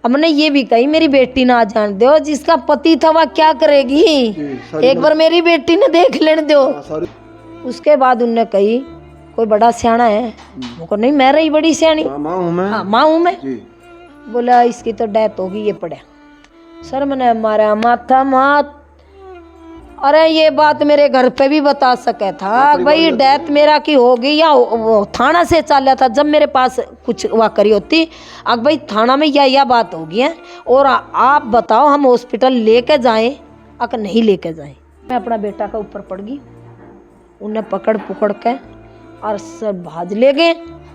हमने ये भी कही मेरी बेटी ना जान दो, जिसका पति था वह क्या करेगी, एक बार मेरी बेटी ने देख लेने दो। उसके बाद उनने कही कोई बड़ा सियाना है, मुझको नहीं मैं रही बड़ी सियानी, माँ हूँ मैं। हाँ माँ हूँ मैं। बोला इसकी तो डेथ होगी, ये पड़ा सर मैंने मारा माथा मात। अरे ये बात मेरे घर पे भी बता सके था भाई, डेथ मेरा की होगी या वो थाना से चाला था जब मेरे पास कुछ हुआ करी होती, अब भाई थाना में यह बात होगी है और आप बताओ हम हॉस्पिटल लेके जाएं अगर नहीं लेके जाएं। मैं अपना बेटा का ऊपर पड़ गई, उन्हें पकड़ पुकड़ के और सब भाज ले गए।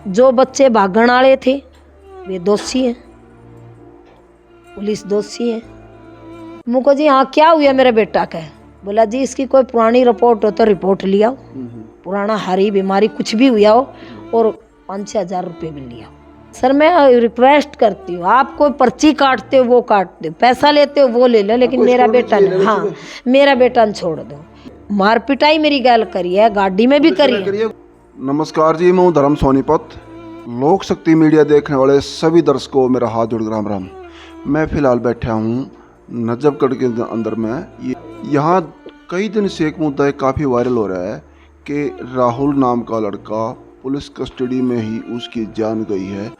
जो बच्चे भागण वाले थे वे दोषी हैं, पुलिस दोषी है। मुझको जी हाँ क्या हुआ मेरे बेटा का, बोला जी इसकी कोई पुरानी रिपोर्ट हो तो रिपोर्ट लिया हो, पुराना हरी बीमारी कुछ भी हुआ हो और 5-6 हज़ार रुपये भी लिया हो। सर मैं रिक्वेस्ट करती हूँ आप कोई पर्ची काटते हो वो काटते हो, पैसा लेते हो वो ले लो, लेकिन मेरा बेटा नहीं, हाँ मेरा बेटा न छोड़ दो। मार पिटाई मेरी गैल करी है, गाड़ी में भी करी है। नमस्कार जी, मैं हूँ धर्म सोनीपत। लोक शक्ति मीडिया देखने वाले सभी दर्शकों को मेरा हाथ जोड़ राम राम। मैं फिलहाल बैठा हूँ नजफगढ़ के अंदर में। यहाँ कई दिन से एक मुद्दा काफ़ी वायरल हो रहा है कि राहुल नाम का लड़का पुलिस कस्टडी में ही उसकी जान गई है।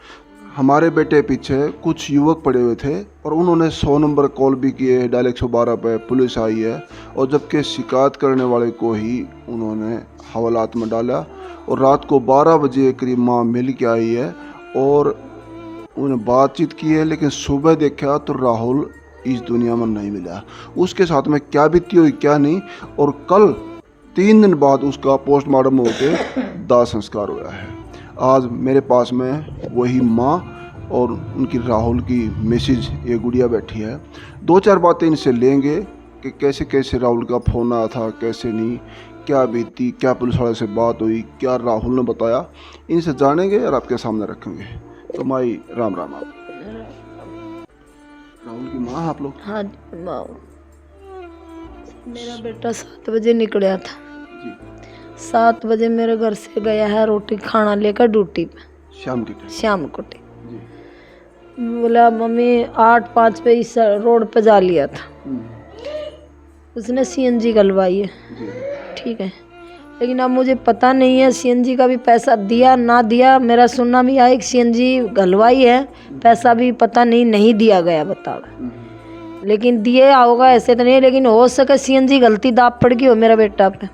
हमारे बेटे पीछे कुछ युवक पड़े हुए थे और उन्होंने 100 नंबर कॉल भी किए, डायल 112 पे पुलिस आई है और जबकि शिकायत करने वाले को ही उन्होंने हवालात में डाला और रात को 12 बजे करीब माँ मिल के आई है और उन्हें बातचीत की है, लेकिन सुबह देखा तो राहुल इस दुनिया में नहीं मिला। उसके साथ में क्या बीती हुई क्या नहीं, और कल 3 दिन बाद उसका पोस्टमार्टम होकर दाह संस्कार हुआ है। आज मेरे पास में वही माँ और उनकी राहुल की मिसेज ये गुड़िया बैठी है। 2-4 बातें इनसे लेंगे कि कैसे कैसे राहुल का फ़ोन आया था, कैसे नहीं, क्या बीती, क्या पुलिस वाले से बात हुई, क्या राहुल ने बताया, इनसे जानेंगे और आपके सामने रखेंगे। तो माई राम राम। आप राहुल की माँ आप लोग? हाँ माँ। मेरा बेटा 7 बजे निकला था जी। 7 बजे मेरे घर से गया है रोटी खाना लेकर ड्यूटी पे, शाम को जी। बोला मम्मी 8-5 पे इस रोड पे जा लिया था। उसने सीएनजी गलवाई है, ठीक है, लेकिन अब मुझे पता नहीं है सीएनजी का भी पैसा दिया ना दिया। मेरा सुनना भी आया कि सीएनजी गलवाई है, पैसा भी पता नहीं दिया गया बताओ, लेकिन दिए होगा ऐसे तो नहीं, लेकिन हो सके सीएनजी गलती दाब पड़ गई हो मेरा बेटा पे।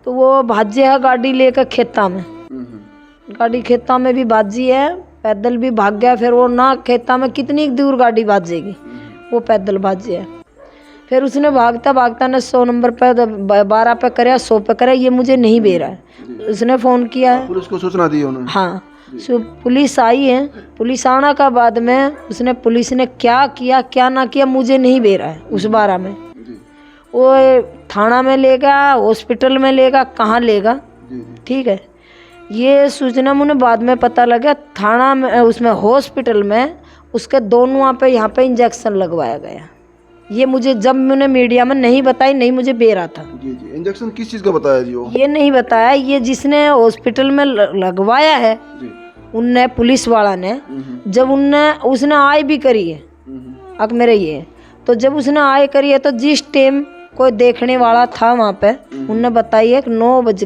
तो वो भाजे है गाड़ी लेकर खेता में, गाड़ी खेता में भी भाजी है, पैदल भी भाग गया। फिर वो ना खेता में कितनी दूर गाड़ी भाजेगी, वो पैदल भाजे है। फिर उसने भागता भागता ने 100 नंबर पे 12 पे करे, 100 पे करे, ये मुझे नहीं दे रहा है। उसने फ़ोन किया है, पुलिस को सूचना दी उन्होंने। हाँ पुलिस आई है। पुलिस आने का बाद में उसने पुलिस ने क्या किया क्या ना किया मुझे नहीं दे रहा है। उस 12 में वो थाना में लेगा, हॉस्पिटल में लेगा, कहाँ लेगा, ठीक है। ये सूचना मुझे बाद में पता लगा, थाना में उसमें हॉस्पिटल में उसके दोनों पे यहाँ पे इंजेक्शन लगवाया गया। ये मुझे जब मैंने मीडिया में नहीं बताई, नहीं मुझे बे रहा था। जी। इंजेक्शन किस चीज़ का बताया जी? वो ये नहीं बताया, ये जिसने हॉस्पिटल में लगवाया है उनने, पुलिस वाला ने, जब उसने आय भी करी है अब मेरे ये, तो जब उसने आय करी है तो जिस टाइम कोई देखने वाला था वहाँ पे उनने बताई है कि 9 बज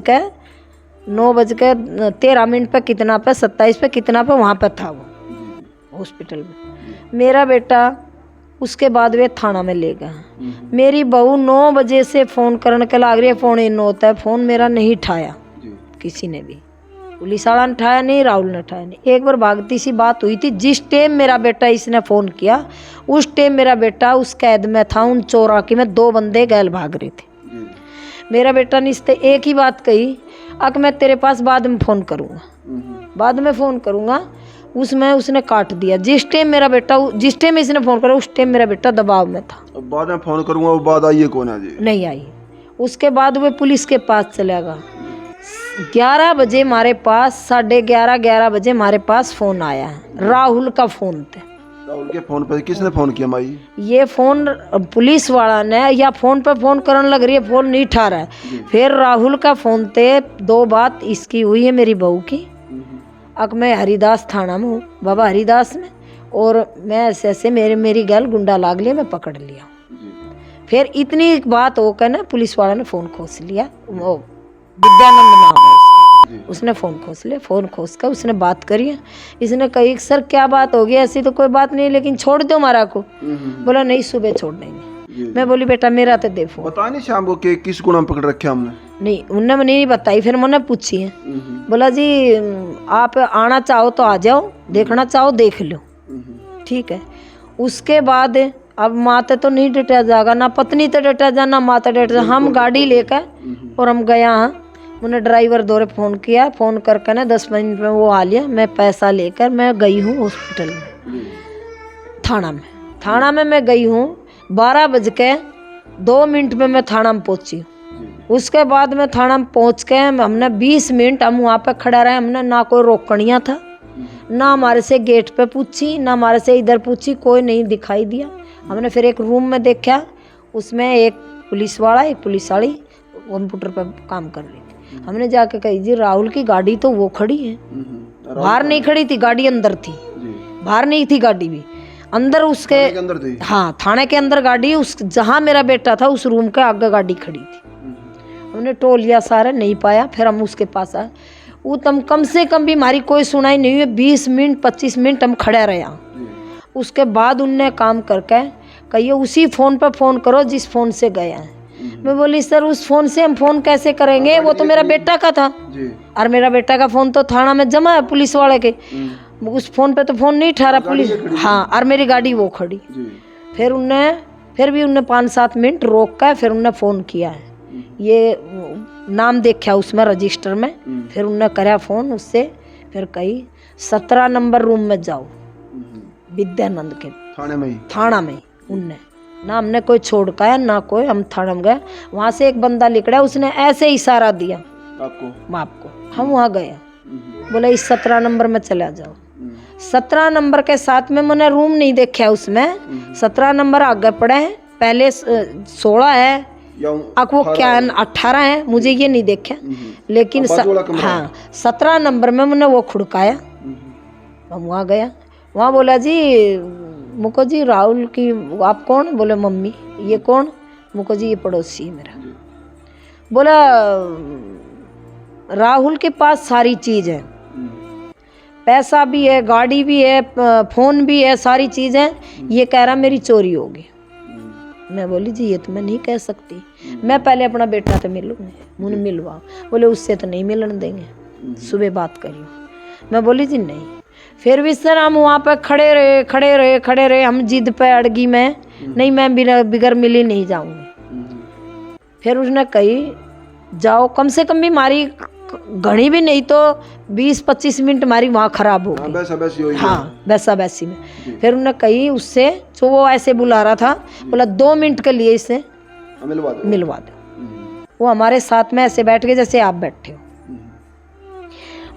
के 13 पे कितना पे 27 पे कितना पे वहाँ पे था वो हॉस्पिटल में। मेरा बेटा उसके बाद वे थाना में ले गया। मेरी बहू 9 बजे से फ़ोन करने के लाग रही है, फ़ोन इन होता है, फ़ोन मेरा नहीं उठाया किसी ने भी, पुलिस वाला ने उठाया नहीं, राहुल ने उठाया नहीं। एक बार भागती सी बात हुई थी, जिस टाइम मेरा बेटा इसने फ़ोन किया उस टाइम मेरा बेटा उस कैद में था, उन चौराकी में 2 बंदे गैल भाग रहे थे। मेरा बेटा ने इससे एक ही बात कही, अब मैं तेरे पास बाद में फ़ोन करूँगा, बाद में फ़ोन करूँगा। उसमें उसने काट दिया। जिस टाइम मेरा बेटा, जिस टाइम इसने फ़ोन करा उस टाइम मेरा बेटा दबाव में था। अब बाद में फ़ोन करूँगा, वो बात आई है कौन है जी? नहीं आई। उसके बाद वो पुलिस के पास चला गया। 11 बजे हमारे पास, 11:30 बजे हमारे पास फ़ोन आया है, राहुल का फ़ोन था। राहुल के फ़ोन पर किसने फ़ोन किया माई? ये फ़ोन पुलिस वाला ने, या फ़ोन पे फ़ोन करने लग रही है, फ़ोन नहीं उठा रहा है। फिर राहुल का फ़ोन थे। 2 बात इसकी हुई है मेरी बहू की। अब मैं हरिदास थाना में हूँ, बाबा हरिदास में, और मैं ऐसे ऐसे मेरी गैल गुंडा लाग लिया, मैं पकड़ लिया। फिर इतनी बात होकर ना पुलिस वाला ने फ़ोन खोस लिया, वो विद्यानंद नाम है उसका, उसने फ़ोन खोस लिया। फ़ोन खोस कर उसने बात करी है। इसने कही सर क्या बात होगी, ऐसी तो कोई बात नहीं, लेकिन छोड़ दो हमारा को। बोला नहीं सुबह छोड़ देंगे। मैं बोली बेटा मेरा तो दे फोन। पता नहीं शाम को कि किस गुना पकड़ रखे हमने? नहीं, उनने मुझे नहीं बताई। फिर मैंने पूछी है, बोला जी आप आना चाहो तो आ जाओ, देखना चाहो देख लो, ठीक है। उसके बाद अब माते तो नहीं डटा जाएगा, ना पत्नी तो डटा जा, ना माता डटा जा। हम गाड़ी लेकर और हम गया। मैंने ड्राइवर दौरे फ़ोन किया, फ़ोन करके ना 10 मिनट में वो आ लिया। मैं पैसा लेकर मैं गई हूँ हॉस्पिटल में, थाना में मैं गई हूँ। 12:02 में मैं थाना में पहुँची। उसके बाद में थाना में पहुँच के हमने 20 मिनट हम वहाँ पे खड़ा रहे। हमने ना कोई रोकड़ियाँ था, ना हमारे से गेट पे पूछी, ना हमारे से इधर पूछी, कोई नहीं दिखाई दिया। हमने फिर एक रूम में देखा, उसमें एक पुलिस वाला एक पुलिस वाली कंप्यूटर पर काम कर रही थी। हमने जाके कही जी राहुल की गाड़ी तो वो खड़ी है, बाहर नहीं खड़ी थी, गाड़ी अंदर थी, बाहर नहीं थी गाड़ी भी अंदर, उसके अंदर थी। हाँ थाने के अंदर गाड़ी, उस जहाँ मेरा बेटा था उस रूम के आगे गाड़ी खड़ी थी। हमने टोल लिया सारा, नहीं पाया। फिर हम उसके पास आए। वो तम कम से कम भी हमारी कोई सुनाई नहीं हुई। 20 मिनट 25 मिनट हम खड़े रहे यहाँ। उसके बाद उनने काम करके कहिए उसी फ़ोन पर फ़ोन करो जिस फ़ोन से गया है। मैं बोली सर उस फ़ोन से हम फ़ोन कैसे करेंगे, वो तो मेरा बेटा का था और मेरा बेटा का फ़ोन तो थाना में जमा है पुलिस वाले के, उस फ़ोन पे तो फ़ोन नहीं ठहरा पुलिस। हाँ, और मेरी गाड़ी वो खड़ी। फिर भी उनने 5-7 मिनट रोक कर फिर उनने फ़ोन किया है, ये नाम देखा उसमें रजिस्टर में। फिर उनने कराया फ़ोन उससे, फिर कही 17 नंबर रूम में जाओ, विद्यानंद के थाना में उनने ना हमने कोई छोड़ का है ना कोई। हम थाना में गए, वहाँ से एक बंदा निकला, उसने ऐसे इशारा दिया आपको। हम वहाँ गए, बोले इस 17 नंबर में चला जाओ। 17 नंबर के साथ में मैंने रूम नहीं देखा उसमें। 17 नंबर आगे पड़े हैं, पहले 16 है, अब वो क्या 18 है, मुझे ये नहीं देखा। लेकिन हाँ 17 नंबर में मैंने वो खुड़काया। हम वहाँ गया, वहाँ बोला जी मुको जी राहुल की, आप कौन? बोले मम्मी। ये कौन? मुको जी ये पड़ोसी है मेरा। बोला राहुल के पास सारी चीज़ है, पैसा भी है, गाड़ी भी है, फ़ोन भी है, सारी चीज़ है। ये कह रहा मेरी चोरी होगी। मैं बोली जी ये तो मैं नहीं कह सकती, मैं पहले अपना बेटा तो मिलूँगी, मुझे मिलवा। बोले उससे तो नहीं मिलने देंगे, सुबह बात करियो। मैं बोली जी नहीं। फिर भी सर हम वहाँ पर खड़े रहे। हम जिद पे अड़गी, मैं नहीं, मैं बिगर मिली नहीं जाऊँगी। फिर उसने कही जाओ, कम से कम भी हमारी घड़ी भी नहीं तो 20-25 मिनट हमारी वहाँ खराब हो गई। हाँ वैसा वैसी में। फिर उन्होंने कही उससे, जो वो ऐसे बुला रहा था, बोला 2 मिनट के लिए इसे मिलवा दो। वो हमारे साथ में ऐसे बैठ गए जैसे आप बैठे हो।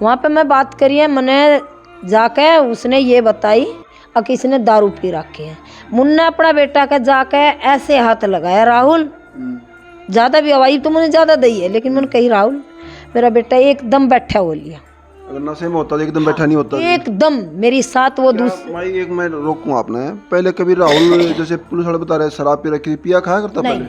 वहाँ पे मैं बात करी है, मैंने जाके उसने ये बताई और किसी ने दारू पी रखी है। मुन्ने अपना बेटा का जाके ऐसे हाथ लगाया, राहुल ज़्यादा भी हवाई तो मुझे ज़्यादा दी है, लेकिन मैंने कही राहुल मेरा बेटा एकदम बैठा हो लिया। अगर नशे में होता तो एकदम बैठा नहीं होता, एकदम मेरी साथ वो भाई एक मैं रोकूं आपने, पहले कभी राहुल जैसे पुलिस वाले बता रहे शराब पी रखी, पिया खाया करता? पहले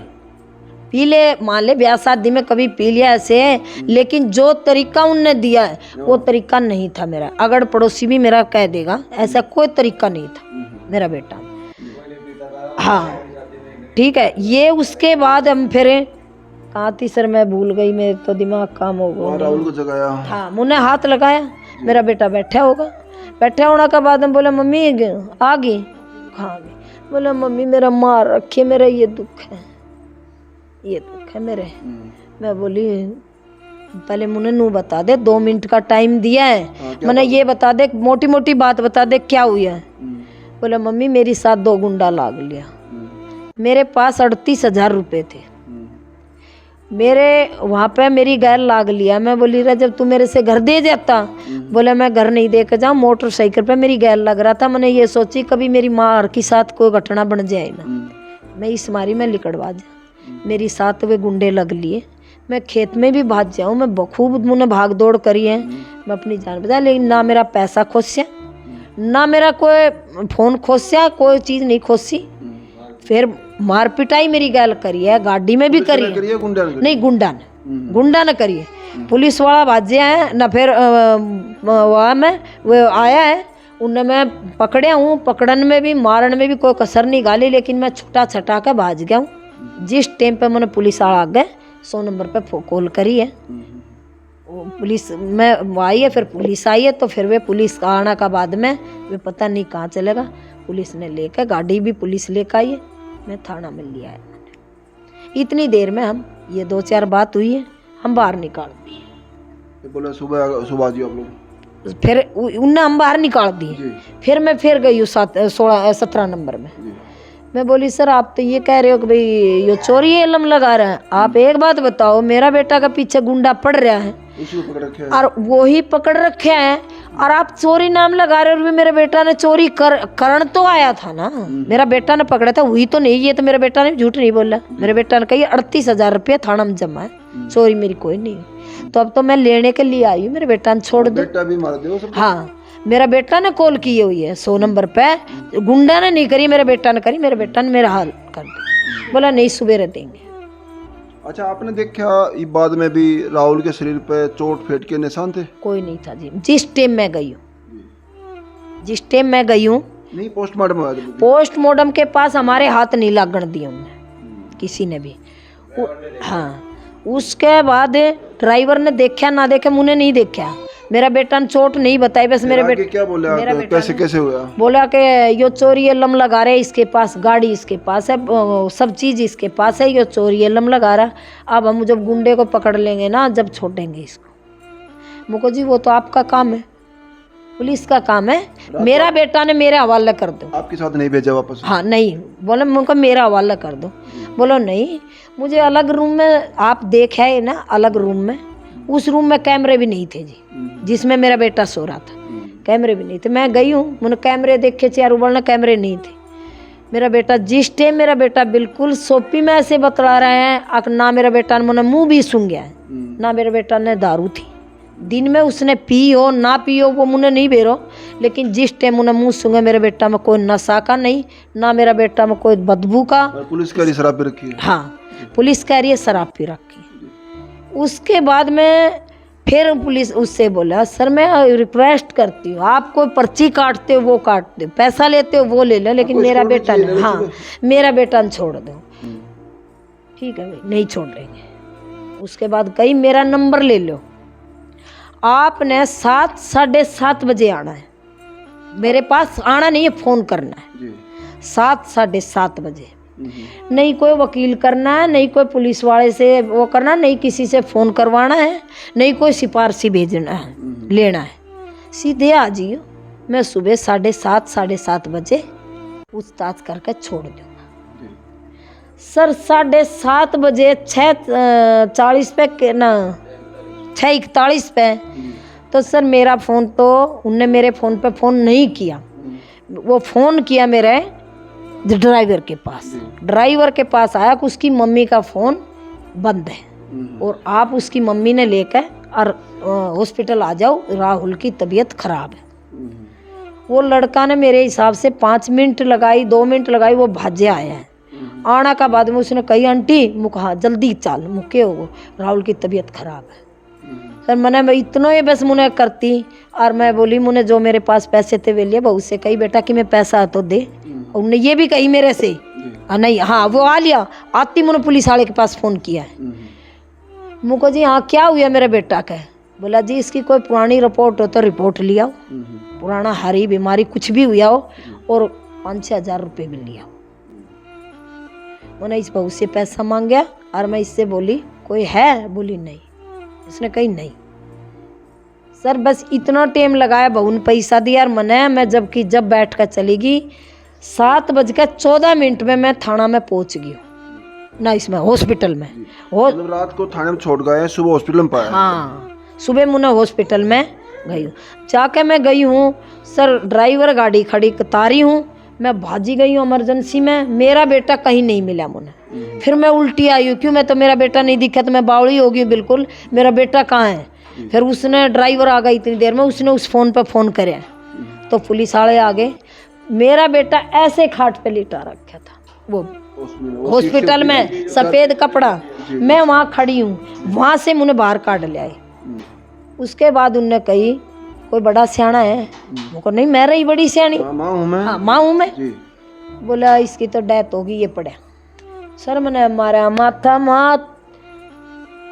पी ले, मान ले ब्याह शादी में कभी पी लिया ऐसे, लेकिन जो तरीका उनने दिया है वो तरीका नहीं था मेरा। अगर पड़ोसी भी मेरा कह देगा, ऐसा कोई तरीका नहीं था मेरा बेटा। हाँ ठीक है। ये उसके बाद हम फिर कहाँ थी सर, मैं भूल गई, मेरे तो दिमाग काम हो गया। राहुल को जगाया, हाँ मुन्ने हाथ लगाया, मेरा बेटा बैठा होगा। बैठा होने के बाद हम बोले मम्मी आ गई, कहाँ गई? बोला मम्मी मेरा मार रखिए, मेरा ये दुख है, ये दुख है मेरे। मैं बोली पहले मुन्ने नू बता दे, 2 मिनट का टाइम दिया है, मैंने ये बता दे, मोटी मोटी बात बता दे क्या हुआ है। बोला मम्मी मेरी साथ 2 गुंडा लाग लिया, मेरे पास 38,000 रुपये थे, मेरे वहाँ पे मेरी गैर लाग लिया। मैं बोली रहा जब तू मेरे से घर दे जाता, बोला मैं घर नहीं दे के जाऊँ, मोटरसाइकिल पे मेरी गैर लग रहा था। मैंने ये सोची कभी मेरी माँ के साथ कोई घटना बन जाए ना, मैं इस मारी में लिकड़वा जा। मेरी साथ वे गुंडे लग लिए, मैं खेत में भी भाग जाऊँ, मैं खूब मुझे भाग दौड़ करी है, मैं अपनी जान बचा, लेकिन ना मेरा पैसा खोसा, ना मेरा कोई फोन खोसिया, कोई चीज़ नहीं खोसी। फिर मार पिटाई मेरी गैल करी है, गाड़ी में भी करी है। नहीं, गुंडा न करिए, पुलिस वाला बाजे है ना। फिर वहाँ में वो आया है, उनने मैं पकड़े हूँ, पकड़न में भी मारन में भी कोई कसर नहीं गाली, लेकिन मैं छुटा छटा के भाज गया हूँ। जिस टाइम पे मैंने पुलिस वाला आ गए 100 नंबर पे कॉल करी है, पुलिस में आई है, फिर पुलिस आई है, तो फिर वे पुलिस का आने का बाद में वे पता नहीं कहाँ चलेगा, पुलिस ने लेकर गाड़ी भी पुलिस लेकर आई है, मैं थाना में लिया है। इतनी देर में हम ये 2-4 बात हुई है, हम बाहर निकाल दिए। बोले सुबह जी आप लोग, फिर उनने हम बाहर निकाल दिए। फिर मैं फिर गई हूँ 17 नंबर में। मैं बोली सर आप तो ये कह रहे हो कि भाई ये चोरी एलम लगा रहे हैं, आप एक बात बताओ, मेरा बेटा का पीछे गुंडा पड़ रहा है और वही पकड़ रखे हैं, और आप चोरी नाम लगा रहे हो। मेरे बेटा ने चोरी करण तो आया था ना, मेरा बेटा ने पकड़ा था, वही तो नहीं। ये तो मेरे बेटा ने झूठ नहीं बोला, मेरे बेटा ने कही 38,000 रुपया थाना में जमा है, चोरी मेरी कोई नहीं है। तो अब तो मैं लेने के लिए आई हूँ, मेरे बेटा ने छोड़ दो। बेटा भी मार दो। हाँ, मेरा बेटा ने कॉल की हुई है 100 नंबर पे, गुंडा ने नहीं करी, मेरे बेटा ने करी। मेरे बेटा ने मेरा हाल कर दिया, बोला नहीं सुबेरे देंगे। अच्छा, आपने देखा इस बाद में भी राहुल के शरीर पे चोट फेट के निशान थे? कोई नहीं था जी, जिस टाइम मैं गई हूँ, नहीं पोस्टमार्टम पोस्टमार्टम के पास हमारे हाथ नहीं लागण दिए उन्हें किसी ने भी। हाँ, उसके बाद ड्राइवर ने देखा ना देखा, मुझे नहीं देखा, मेरा बेटा ने चोट नहीं बताई। बस मेरे बेटे क्या बोला, मेरा बेटा पैसे कैसे हुआ? बोला कि यो चोरी लम लगा रहे, इसके पास गाड़ी इसके पास है, सब चीज़ इसके पास है, यो चोरी लम लगा रहा। अब हम जब गुंडे को पकड़ लेंगे ना, जब छोड़ेंगे इसको। मुको जी वो तो आपका काम है, पुलिस का काम है, मेरा बेटा ने मेरे हवाले कर दो। आपके साथ नहीं भेजा वापस? हाँ नहीं, बोले मुझको मेरा हवाला कर दो। बोलो नहीं, मुझे अलग रूम में आप देखा है ना, अलग रूम में, उस रूम में कैमरे भी नहीं थे जी, जिसमें मेरा बेटा सो रहा था, कैमरे भी नहीं थे। मैं गई हूँ, मैंने कैमरे देखे, चार उबड़ना कैमरे नहीं थे। मेरा बेटा जिस टाइम मेरा बेटा बिल्कुल सोपी में ऐसे बतला रहे हैं, ना मेरा बेटा ने मुँह भी सूंघ गया है, ना मेरे बेटा ने दारू थी, दिन में उसने पी हो ना पी हो वो मुझे नहीं बेरो, लेकिन जिस टाइम उन्हें मुँह सूंघे, मेरे बेटा में कोई नशा का नहीं, ना मेरा बेटा में कोई बदबू का। पुलिस कह रही शराब पी रखी है? हाँ, पुलिस कह रही है शराब पी रखी है। उसके बाद में फिर पुलिस उससे बोला, सर मैं रिक्वेस्ट करती हूँ, आप कोई पर्ची काटते हो वो काट दो, पैसा लेते हो वो ले लो, लेकिन मेरा बेटा नहीं, हाँ मेरा बेटा ने छोड़ दो। ठीक है भाई, नहीं छोड़ देंगे। उसके बाद कहीं मेरा नंबर ले लो, आपने 7 साढ़े 7 बजे आना है, मेरे पास आना नहीं है, फ़ोन करना है 7 साढ़े 7 बजे। नहीं कोई वकील करना है, नहीं कोई पुलिस वाले से वो करना, नहीं किसी से फ़ोन करवाना है, नहीं कोई सिफारशी भेजना है, लेना है, सीधे आ जाइयो। मैं सुबह 7:30 साढ़े 7 बजे पूछताछ करके छोड़ दूँगा। सर 7:30 बजे 6:40 पे ना 6:41 पे, तो सर मेरा फ़ोन तो उनने मेरे फ़ोन पे फ़ोन नहीं किया, वो फ़ोन किया मेरे ड्राइवर के पास। ड्राइवर के पास आया कि उसकी मम्मी का फ़ोन बंद है और आप उसकी मम्मी ने लेकर और हॉस्पिटल आ जाओ, राहुल की तबीयत ख़राब है। वो लड़का ने मेरे हिसाब से 5 मिनट लगाई, 2 मिनट लगाई, वो भाजे आया है। आना का बाद में उसने कही, आंटी मुख हाँ जल्दी चल, मुके हो राहुल की तबीयत ख़राब है। सर मैंने इतना ही बस मुने करती, और मैं बोली मुने जो मेरे पास पैसे थे वे लिए, बहू से कही बेटा कि मैं पैसा तो दे, उनने ये भी कही मेरे से नहीं, हाँ वो आ लिया, आती मुने पुलिस वाले के पास फ़ोन किया है। मुझको जी हाँ क्या हुआ मेरे बेटा का? बोला जी इसकी कोई पुरानी रिपोर्ट हो तो रिपोर्ट लिया, पुराना हरी बीमारी कुछ भी हुआ हो, और 5-6 हज़ार रुपये भी लिया। मैंने इस बहू से पैसा मांगा और मैं इससे बोली कोई है? बोली नहीं। उसने कही नहीं। सर बस इतना टाइम लगाया, बहू ने पैसा दिया और मैं जब बैठ कर चली गई 7:14 में मैं थाना में पहुंच गई ना, इसमें हॉस्पिटल में। मतलब रात को थाने में छोड़ गए, सुबह हॉस्पिटल में पाया? हाँ सुबह मुझे हॉस्पिटल में गई हूँ, जाके मैं गई हूँ। सर ड्राइवर गाड़ी खड़ी तारी हूँ, मैं भाजी गई हूँ इमरजेंसी में, मेरा बेटा कहीं नहीं मिला मुझे। फिर मैं उल्टी आई हूँ, क्यों? मैं तो मेरा बेटा नहीं दिखा तो मैं बावड़ी हो गई बिल्कुल, मेरा बेटा कहाँ है? फिर उसने ड्राइवर आ गई इतनी देर में, उसने उस फ़ोन पे फ़ोन करे तो पुलिस वाले आ गए। मेरा बेटा ऐसे खाट पे लिटा रखा था, वो हॉस्पिटल में सफेद कपड़ा, मैं वहाँ खड़ी हूँ, वहाँ से मुझे बाहर काट ले आए। उसके बाद उनने कही कोई बड़ा सियाना है, मुझको नहीं, मैं रही बड़ी सियानी, माँ हूँ मैं, हाँ माँ हूँ मैं। जी। बोला इसकी तो डेथ होगी, ये पड़ा। सर मैंने मारा माथा मात।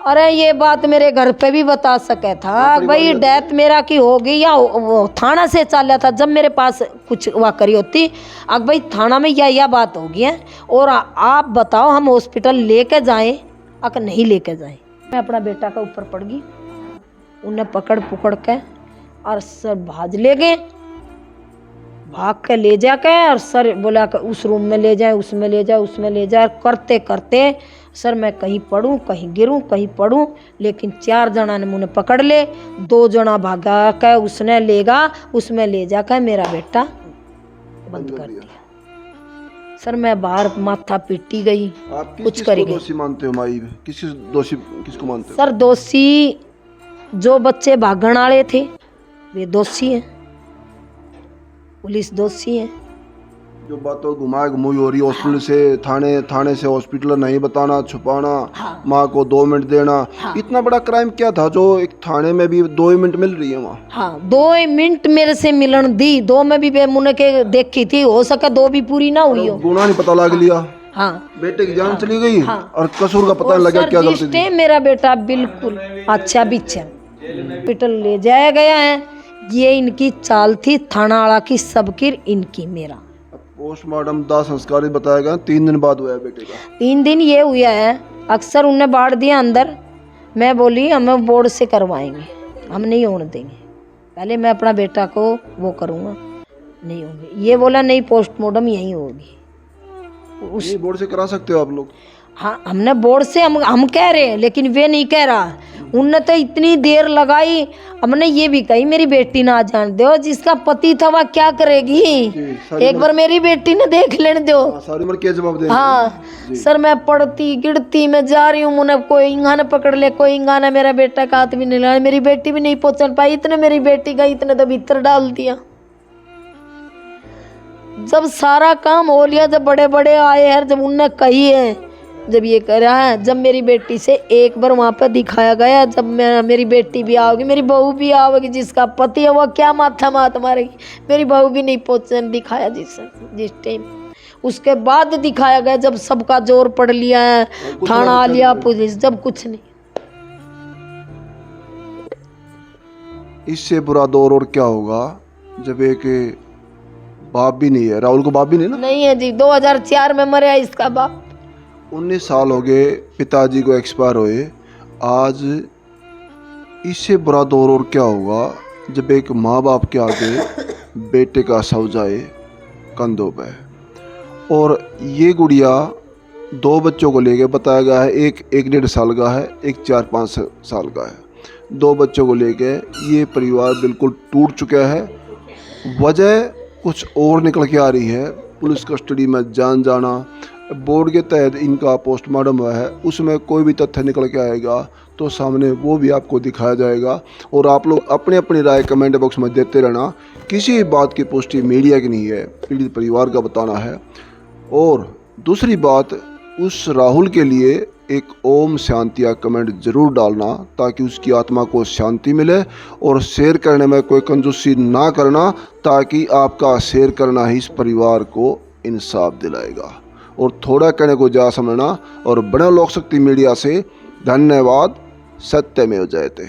अरे ये बात मेरे घर पे भी बता सके था भाई, डेथ मेरा की होगी या वो थाना से चला था जब मेरे पास कुछ वाकरी होती, अब भाई थाना में यह बात होगी है, और आप बताओ हम हॉस्पिटल लेके जाएं अगर नहीं लेके जाएं। मैं अपना बेटा का ऊपर पड़ गई, उन्हें पकड़ पुकड़ के और सर भाज ले गए, भाग के ले जाके, और सर बोला कि उस रूम में ले जाए, उसमें ले जाए, उसमें ले जाए, करते करते सर मैं कहीं पढ़ूं कहीं गिरूं कहीं पढ़ूं, लेकिन 4 जना ने मुझे पकड़ ले, 2 जना भागा के उसने लेगा, उसमें ले जाकर मेरा बेटा बंद कर दिया। सर मैं बाहर माथा पीटी गई, आप कुछ करी गई। दोषी मानते हो माई? किसको मानते हो? सर दोषी जो बच्चे भागण वाले थे वे दोषी हैं, पुलिस दोषी है। जो बातों घुमा घुमुई हो रही है, हॉस्पिटल से थाने से हॉस्पिटल नहीं बताना, छुपाना, हाँ। माँ को 2 मिनट देना, हाँ। इतना बड़ा क्राइम क्या था जो एक थाने में भी 2 ही मिनट मिल रही है वहाँ? हाँ 2 मिनट मेरे से मिलन दी, 2 में भी मुने के देखी थी, हो सके 2 भी पूरी ना हुई हो। गुनाह नहीं पता लग लिया, हाँ बेटे की जान चली गई, हाँ। और कसूर का पता नहीं लगा क्या गलती थी। मेरा बेटा बिल्कुल अच्छा बिच्छा हॉस्पिटल ले जाया गया है, ये इनकी चाल थी थाना वाला की, सबकी इनकी। मेरा पोस्टमार्टम दाह संस्कार बताया गया 3 दिन बाद हुआ है बेटे का। 3 दिन ये हुआ है, अक्सर उन्हें बांट दिया अंदर। मैं बोली हमें बोर्ड से करवाएंगे, हम नहीं होने देंगे, पहले मैं अपना बेटा को वो करूँगा, नहीं होंगे। ये बोला नहीं पोस्टमार्टम यहीं होगी। ये बोर्ड से करा सकते हो आप लोग? हाँ हमने बोर्ड से हम कह रहे हैं, लेकिन वे नहीं कह रहा। उनने तो इतनी देर लगाई, हमने ये भी कही मेरी बेटी ना जान दो, जिसका पति था वह क्या करेगी, एक बार मेरी बेटी ने देख लेने दो। सारी उम्र क्या जवाब देंगे? हाँ सर मैं पढ़ती गिरती मैं जा रही हूँ, मुझे कोई इंगा ने पकड़ ले, कोई इंगा ने मेरा बेटा का हाथ भी नहीं लगा, मेरी बेटी भी नहीं पहुंच पाई, इतने मेरी बेटी का इतने तो भीतर डाल दिया। जब सारा काम हो लिया, जब बड़े बड़े आए हैं, जब उनने कही है, जब ये कर रहा है, जब मेरी बेटी से एक बार वहाँ पर दिखाया गया, जब मेरी बेटी भी आओगी, मेरी बहू भी आओगी, जिसका पति है वो क्या माथा मात मारेगी, मेरी बहू भी नहीं पहुँचने दिखाया जिस टाइम। उसके बाद दिखाया गया जब सबका जोर पड़ लिया है, थाना आ लिया पुलिस, जब कुछ नहीं। इससे बुरा दौर और क्या होगा जब एक बाप भी नहीं है, राहुल को बाप भी नहीं ना? नहीं है जी, 2004 में मरा इसका बाप। 19 साल हो गए पिताजी को एक्सपायर हुए। आज इससे बुरा दौर और क्या होगा जब एक माँ बाप के आगे बेटे का शव जाए कंधों पे। और ये गुड़िया 2 बच्चों को लेके बताया गया है, एक 1.5 साल का है, एक 4-5 साल का है। 2 बच्चों को लेके ये परिवार बिल्कुल टूट चुका है। वजह कुछ और निकल के आ रही है, पुलिस कस्टडी में जाना। बोर्ड के तहत इनका पोस्टमार्टम हुआ है, उसमें कोई भी तथ्य निकल के आएगा तो सामने वो भी आपको दिखाया जाएगा। और आप लोग अपनी अपनी राय कमेंट बॉक्स में देते रहना। किसी बात की पुष्टि मीडिया की नहीं है, पीड़ित परिवार का बताना है। और दूसरी बात, उस राहुल के लिए एक ओम शांति या कमेंट ज़रूर डालना ताकि उसकी आत्मा को शांति मिले। और शेयर करने में कोई कंजूसी ना करना, ताकि आपका शेयर करना ही इस परिवार को इंसाफ दिलाएगा। और थोड़ा कहने को जा समझना। और बने लोक शक्ति मीडिया से धन्यवाद। सत्यमेव जयते।